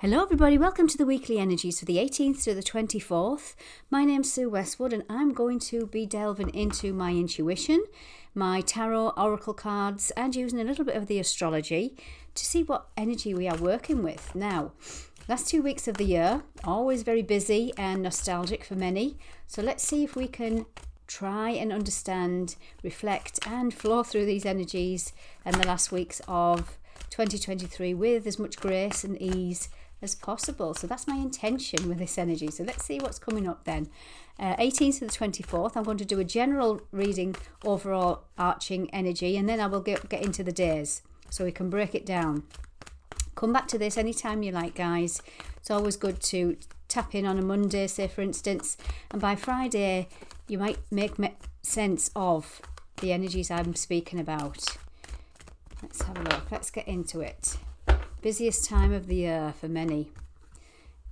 Hello everybody, welcome to the weekly energies for the 18th to the 24th. My name's Sue Westwood and I'm going to be delving into my intuition, my tarot oracle cards and using a little bit of the astrology to see what energy we are working with. Now, last 2 weeks of the year, always very busy and nostalgic for many. So let's see if we can try and understand, reflect and flow through these energies in the last weeks of 2023 with as much grace and ease as possible. So that's my intention with this energy. So let's see what's coming up then. 18th to the 24th, I'm going to do a general reading, overall arching energy, and then I will get into the days so we can break it down. Come back to this anytime you like, guys. It's always good to tap in on a Monday, say for instance, and by Friday you might make sense of the energies I'm speaking about. Let's have a look. Let's get into it. Busiest time of the year for many.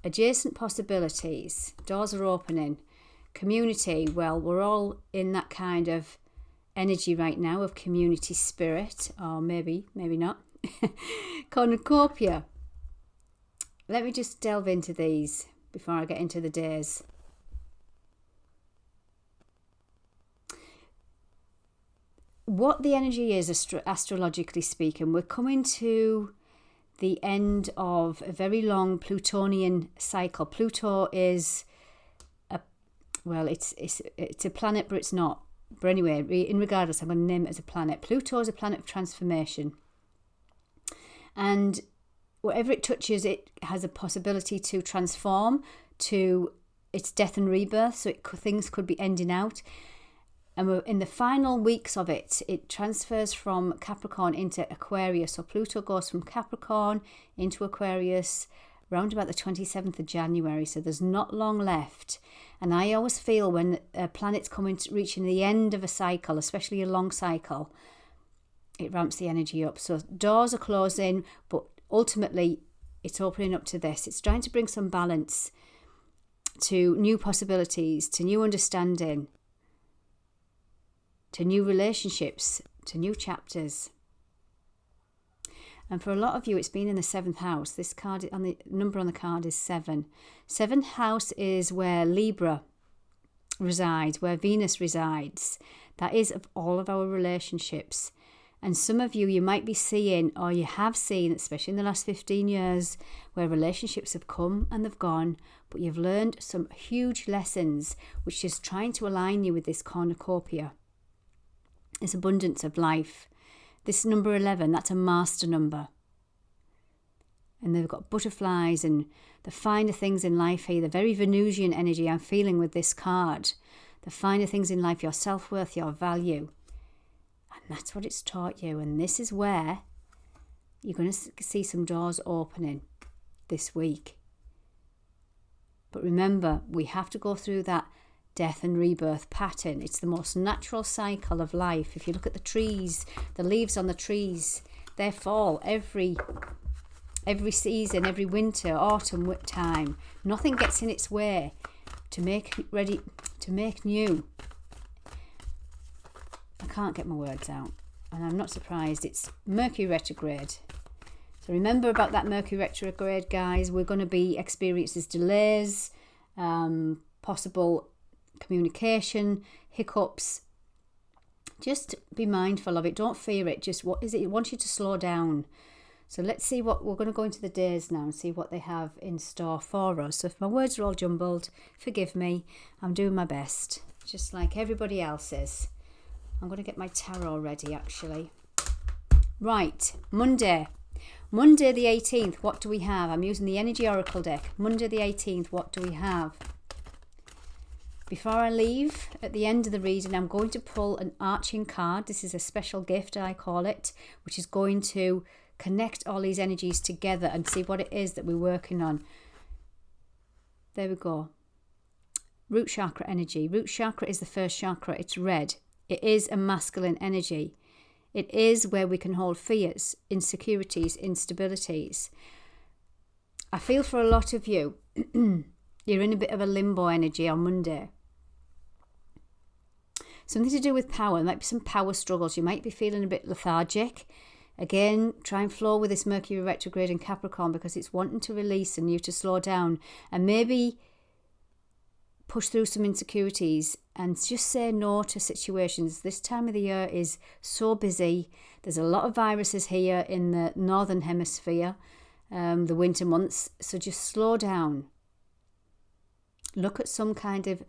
Adjacent possibilities. Doors are opening. Community. Well, we're all in that kind of energy right now of community spirit. Or maybe not. Cornucopia. Let me just delve into these before I get into the days. What the energy is, astrologically speaking, we're coming to the end of a very long Plutonian cycle. Pluto is it's a planet, but it's not. But anyway, regardless, I'm going to name it as a planet. Pluto is a planet of transformation, and whatever it touches, it has a possibility to transform to its death and rebirth. So things could be ending out. And we're in the final weeks of it. It transfers from Capricorn into Aquarius. So Pluto goes from Capricorn into Aquarius around about the 27th of January. So there's not long left. And I always feel when planets reaching the end of a cycle, especially a long cycle, it ramps the energy up. So doors are closing, but ultimately it's opening up to this. It's trying to bring some balance to new possibilities, to new understanding, to new relationships, to new chapters. And for a lot of you, it's been in the 7th house. This card, on the number on the card is 7. 7th house is where Libra resides, where Venus resides. That is of all of our relationships. And some of you might be seeing, or you have seen, especially in the last 15 years, where relationships have come and they've gone, but you've learned some huge lessons, which is trying to align you with this cornucopia. This abundance of life. This number 11, that's a master number. And they've got butterflies and the finer things in life here. The very Venusian energy I'm feeling with this card. The finer things in life, your self-worth, your value. And that's what it's taught you. And this is where you're going to see some doors opening this week. But remember, we have to go through that death and rebirth pattern. It's the most natural cycle of life. If you look at the trees, the leaves on the trees, they fall every season, every winter, autumn time. Nothing gets in its way to make new. I can't get my words out, and I'm not surprised. It's Mercury retrograde. So remember about that Mercury retrograde, guys. We're going to be experiencing delays, possible communication, hiccups. Just be mindful of it. Don't fear it. Just what is it? It wants you to slow down. So let's see what we're going to go into the days now and see what they have in store for us. So if my words are all jumbled, forgive me. I'm doing my best, just like everybody else is. I'm going to get my tarot ready, actually. Right, Monday the 18th. What do we have? I'm using the Energy Oracle deck. Monday the 18th. What do we have? Before I leave, at the end of the reading, I'm going to pull an arching card. This is a special gift, I call it, which is going to connect all these energies together and see what it is that we're working on. There we go. Root chakra energy. Root chakra is the first chakra. It's red. It is a masculine energy. It is where we can hold fears, insecurities, instabilities. I feel for a lot of you, you're in a bit of a limbo energy on Monday. Something to do with power. There might be some power struggles. You might be feeling a bit lethargic. Again, try and flow with this Mercury retrograde in Capricorn because it's wanting to release and you to slow down and maybe push through some insecurities and just say no to situations. This time of the year is so busy. There's a lot of viruses here in the northern hemisphere, the winter months. So just slow down. Look at some kind of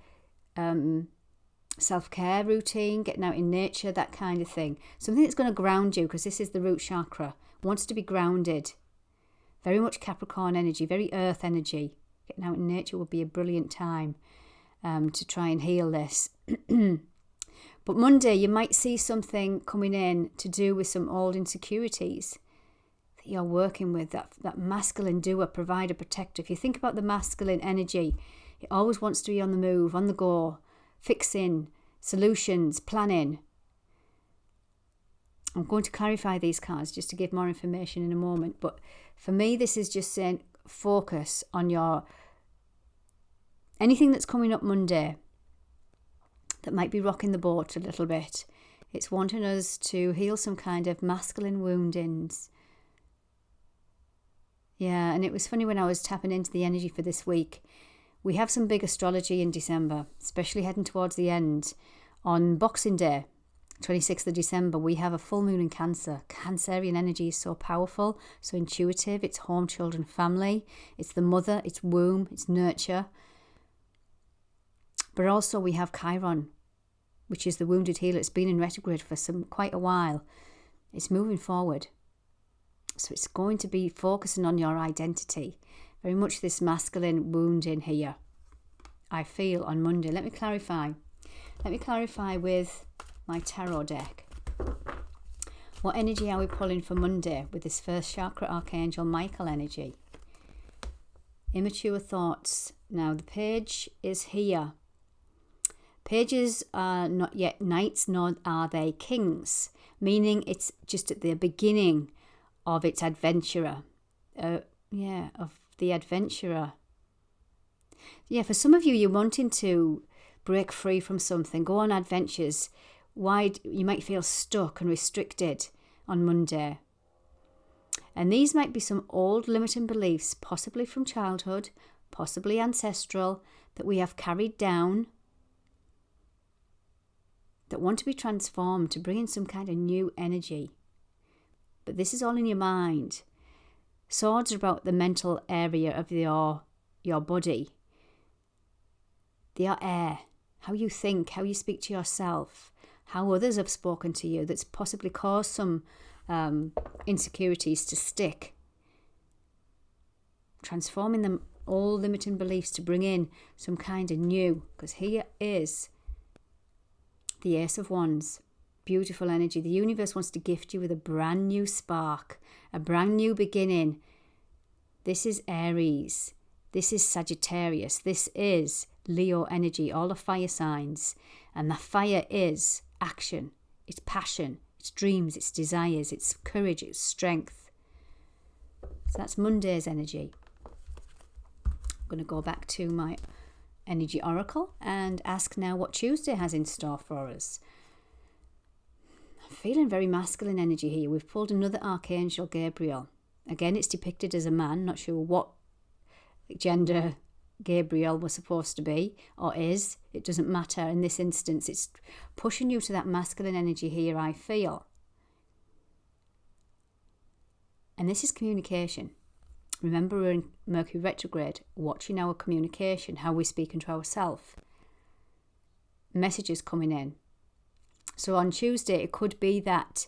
self-care routine, getting out in nature, that kind of thing. Something that's going to ground you, because this is the root chakra. Wants to be grounded. Very much Capricorn energy, very earth energy. Getting out in nature would be a brilliant time to try and heal this. But Monday, you might see something coming in to do with some old insecurities that you're working with, that masculine doer, provider, protector. If you think about the masculine energy, it always wants to be on the move, on the go, fixing, solutions, planning. I'm going to clarify these cards just to give more information in a moment. But for me, this is just saying focus on your anything that's coming up Monday that might be rocking the boat a little bit. It's wanting us to heal some kind of masculine woundings. Yeah, and it was funny when I was tapping into the energy for this week. We have some big astrology in December, especially heading towards the end. On Boxing Day, 26th of December, we have a full moon in Cancer. Cancerian energy is so powerful, so intuitive. It's home, children, family. It's the mother, it's womb, it's nurture. But also we have Chiron, which is the wounded healer. It's been in retrograde for quite a while. It's moving forward. So it's going to be focusing on your identity. Very much this masculine wound in here, I feel, on Monday. Let me clarify. Let me clarify with my tarot deck. What energy are we pulling for Monday with this first chakra archangel Michael energy? Immature thoughts. Now the page is here. Pages are not yet knights, nor are they kings, meaning it's just at the beginning of its adventurer. Of the adventurer. Yeah, for some of you, you're wanting to break free from something, go on adventures. You might feel stuck and restricted on Monday. And these might be some old limiting beliefs, possibly from childhood, possibly ancestral, that we have carried down, that want to be transformed to bring in some kind of new energy. But this is all in your mind. Swords are about the mental area of your body. They are air. How you think, how you speak to yourself, how others have spoken to you that's possibly caused some insecurities to stick. Transforming them all limiting beliefs to bring in some kind of new. Because here is the Ace of Wands. Beautiful energy. The universe wants to gift you with a brand new spark, a brand new beginning. This is Aries. This is Sagittarius. This is Leo energy, all the fire signs. And the fire is action. It's passion. It's dreams. It's desires. It's courage. It's strength. So that's Monday's energy. I'm going to go back to my energy oracle and ask now what Tuesday has in store for us. Feeling very masculine energy here. We've pulled another archangel, Gabriel. Again, it's depicted as a man. Not sure what gender Gabriel was supposed to be or is. It doesn't matter in this instance. It's pushing you to that masculine energy here, I feel. And this is communication. Remember, we're in Mercury retrograde, watching our communication, how we speak into ourselves. Messages coming in. So on Tuesday, it could be that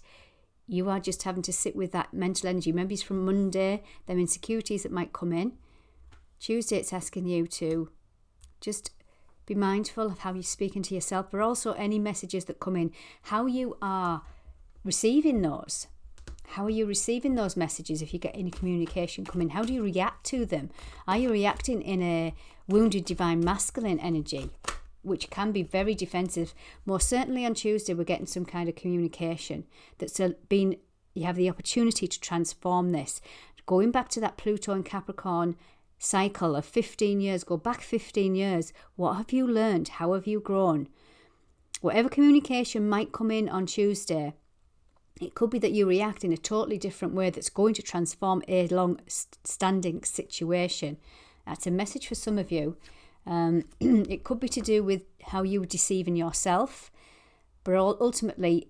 you are just having to sit with that mental energy. Maybe it's from Monday, them insecurities that might come in. Tuesday, it's asking you to just be mindful of how you're speaking to yourself, but also any messages that come in, how you are receiving those. How are you receiving those messages if you get any communication coming? How do you react to them? Are you reacting in a wounded divine masculine energy, which can be very defensive? Most certainly on Tuesday, we're getting some kind of communication that's been, you have the opportunity to transform this. Going back to that Pluto and Capricorn cycle of 15 years, go back 15 years. What have you learned? How have you grown? Whatever communication might come in on Tuesday, It could be that you react in a totally different way that's going to transform a long-standing situation. That's a message for some of you. It could be to do with how you're deceiving yourself, but ultimately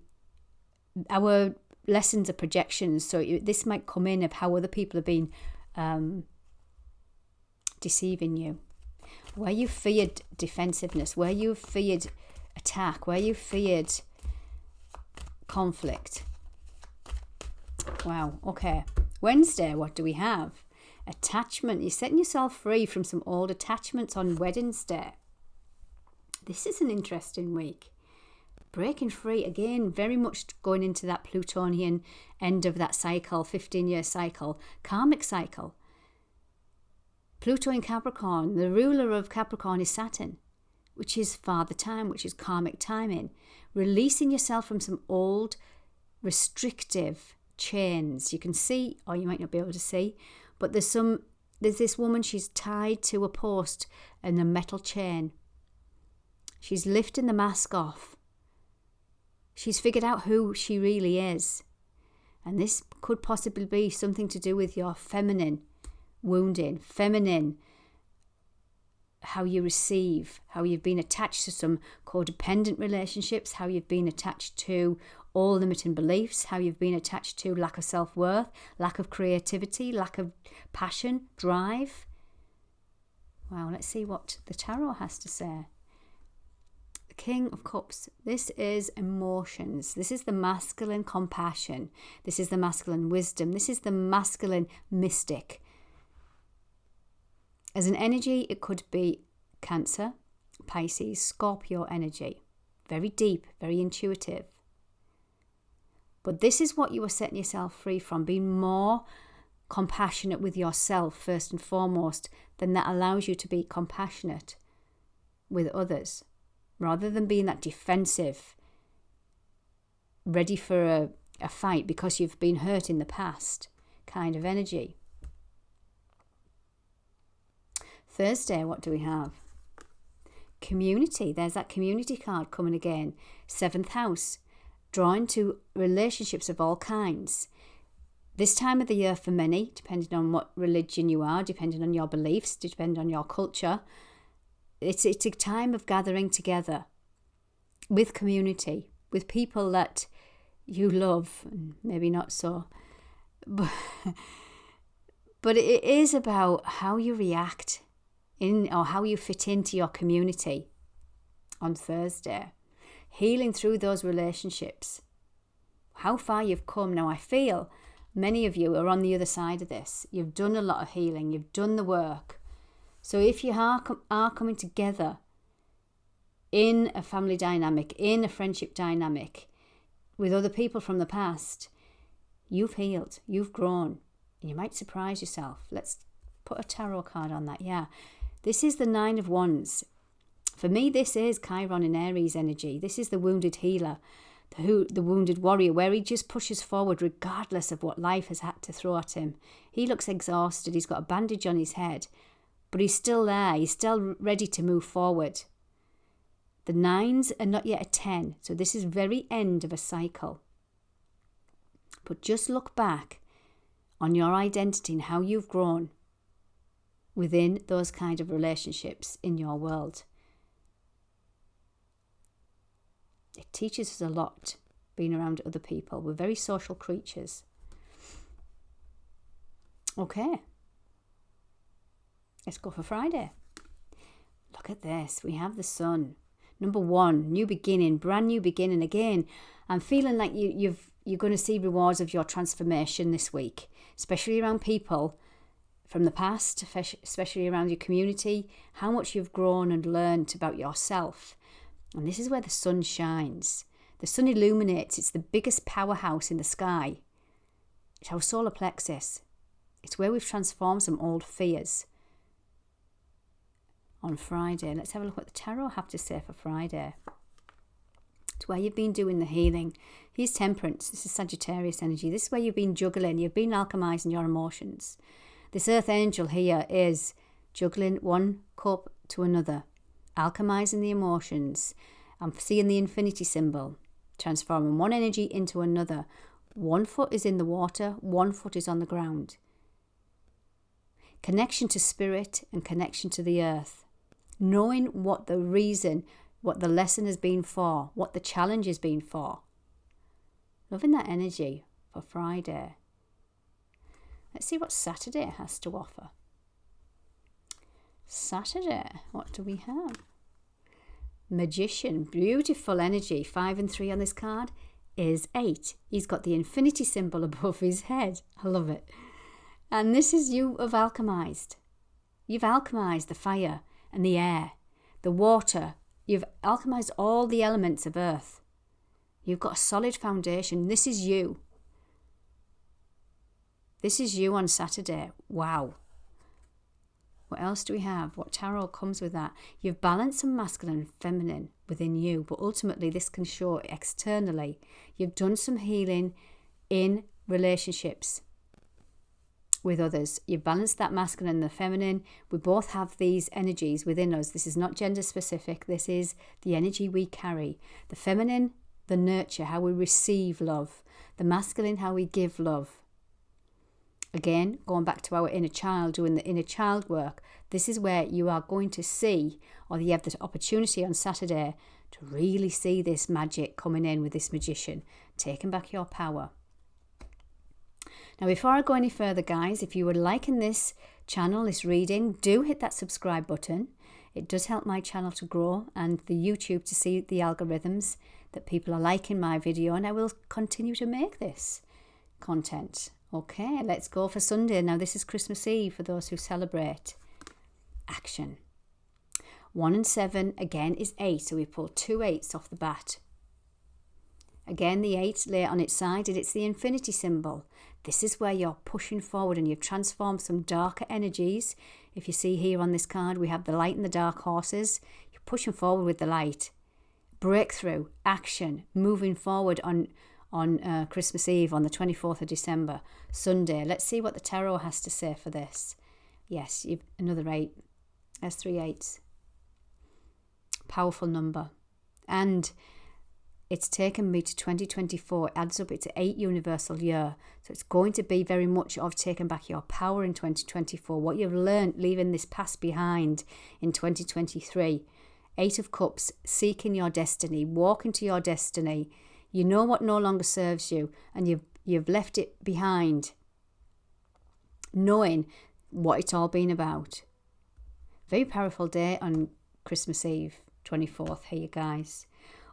our lessons are projections. So this might come in of how other people have been deceiving you. Where you feared defensiveness, where you feared attack, where you feared conflict. Wow, okay. Wednesday, what do we have? Attachment. You're setting yourself free from some old attachments on Wednesday. This is an interesting week. Breaking free, again, very much going into that Plutonian end of that cycle, 15-year cycle, karmic cycle. Pluto in Capricorn, the ruler of Capricorn is Saturn, which is father time, which is karmic timing. Releasing yourself from some old restrictive chains. You can see, or you might not be able to see, but there's this woman, she's tied to a post and a metal chain. She's lifting the mask off. She's figured out who she really is. And this could possibly be something to do with your feminine wounding, feminine, how you receive, how you've been attached to some codependent relationships, how you've been attached to all limiting beliefs, how you've been attached to lack of self-worth, lack of creativity, lack of passion, drive. Wow, let's see what the tarot has to say. The King of Cups. This is emotions. This is the masculine compassion. This is the masculine wisdom. This is the masculine mystic. As an energy, it could be Cancer, Pisces, Scorpio energy. Very deep, very intuitive. But this is what you are setting yourself free from, being more compassionate with yourself first and foremost. Then that allows you to be compassionate with others, rather than being that defensive, ready for a fight because you've been hurt in the past kind of energy. Thursday, what do we have? Community. There's that community card coming again. 7th house. Drawn to relationships of all kinds. This time of the year for many, depending on what religion you are, depending on your beliefs, depending on your culture, it's a time of gathering together with community, with people that you love, and maybe not so. But it is about how you react in, or how you fit into your community on Thursday. Healing through those relationships. How far you've come. Now, I feel many of you are on the other side of this. You've done a lot of healing. You've done the work. So if you are coming together in a family dynamic, in a friendship dynamic, with other people from the past, you've healed. You've grown. And you might surprise yourself. Let's put a tarot card on that. Yeah. This is the 9 of Wands. For me, this is Chiron in Aries energy. This is the wounded healer, the wounded warrior, where he just pushes forward regardless of what life has had to throw at him. He looks exhausted. He's got a bandage on his head, but he's still there. He's still ready to move forward. The 9s are not yet a 10, so this is very end of a cycle. But just look back on your identity and how you've grown within those kind of relationships in your world. It teaches us a lot, being around other people. We're very social creatures. Okay. Let's go for Friday. Look at this. We have the Sun. Number 1, new beginning, brand new beginning again. I'm feeling like you're going to see rewards of your transformation this week, especially around people from the past, especially around your community, how much you've grown and learned about yourself. And this is where the sun shines. The sun illuminates. It's the biggest powerhouse in the sky. It's our solar plexus. It's where we've transformed some old fears. On Friday, let's have a look what the tarot have to say for Friday. It's where you've been doing the healing. Here's Temperance. This is Sagittarius energy. This is where you've been juggling. You've been alchemizing your emotions. This earth angel here is juggling one cup to another. Alchemizing the emotions. I'm seeing the infinity symbol. Transforming one energy into another. One foot is in the water, one foot is on the ground. Connection to spirit and connection to the earth. Knowing what the reason, what the lesson has been for, what the challenge has been for. Loving that energy for Friday. Let's see what Saturday has to offer. Saturday, what do we have? Magician, beautiful energy. 5 and 3 on this card is 8. He's got the infinity symbol above his head. I love it. And this is you have alchemized. You've alchemized the fire and the air, the water. You've alchemized all the elements of earth. You've got a solid foundation. This is you. This is you on Saturday. Wow. What else do we have? What tarot comes with that? You've balanced some masculine and feminine within you, but ultimately this can show externally. You've done some healing in relationships with others. You've balanced that masculine and the feminine. We both have these energies within us. This is not gender specific. This is the energy we carry. The feminine, the nurture, how we receive love. The masculine, how we give love. Again, going back to our inner child, doing the inner child work, this is where you are going to see, or you have the opportunity on Saturday to really see this magic coming in with this magician, taking back your power. Now, before I go any further, guys, if you were liking this channel, this reading, do hit that subscribe button. It does help my channel to grow and the YouTube to see the algorithms that people are liking my video, and I will continue to make this content. Okay, let's go for Sunday. Now, this is Christmas Eve for those who celebrate. Action. 1 and 7, again, is 8. So we pull 2 8s off the bat. Again, the 8 lay on its side, and it's the infinity symbol. This is where you're pushing forward and you've transformed some darker energies. If you see here on this card, we have the light and the dark horses. You're pushing forward with the light. Breakthrough, action, moving forward on Christmas Eve, on the 24th of December, Sunday. Let's see what the tarot has to say for this. Yes, you've another 8. That's 3 8s. Powerful number. And it's taken me to 2024. It adds up, it's an 8 universal year. So it's going to be very much of taking back your power in 2024. What you've learned, leaving this past behind in 2023. 8 of Cups, seeking your destiny, walking to your destiny. You know what no longer serves you, and you've left it behind, knowing what it's all been about. Very powerful day on Christmas Eve, 24th here, guys.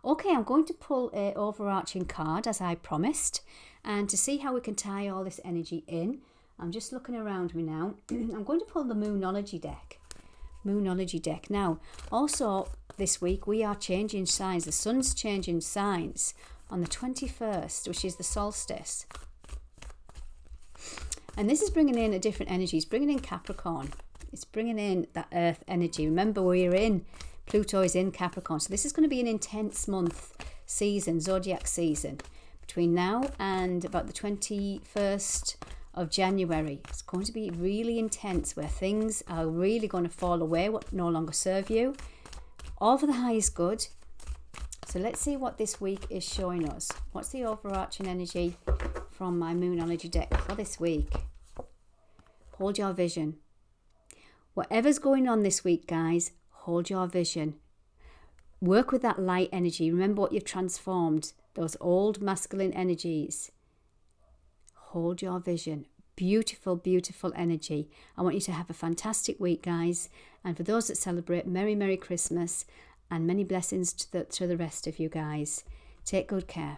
Okay, I'm going to pull an overarching card, as I promised, and to see how we can tie all this energy in, I'm just looking around me now. I'm going to pull the Moonology deck. Moonology deck. Now, also this week, we are changing signs. The sun's changing signs on the 21st, which is the solstice. And this is bringing in a different energy. It's bringing in Capricorn. It's bringing in that earth energy. Remember, we're in, Pluto is in Capricorn. So this is going to be an intense month, season, zodiac season. Between now and about the 21st of January. It's going to be really intense, where things are really going to fall away, what no longer serve you. All for the highest good. So let's see what this week is showing us. What's the overarching energy from my Moonology deck for this week? Hold your vision. Whatever's going on this week, guys, hold your vision. Work with that light energy. Remember what you've transformed, those old masculine energies. Hold your vision. Beautiful, beautiful energy. I want you to have a fantastic week, guys. And for those that celebrate, Merry, Merry Christmas. And many blessings to the rest of you guys. Take good care.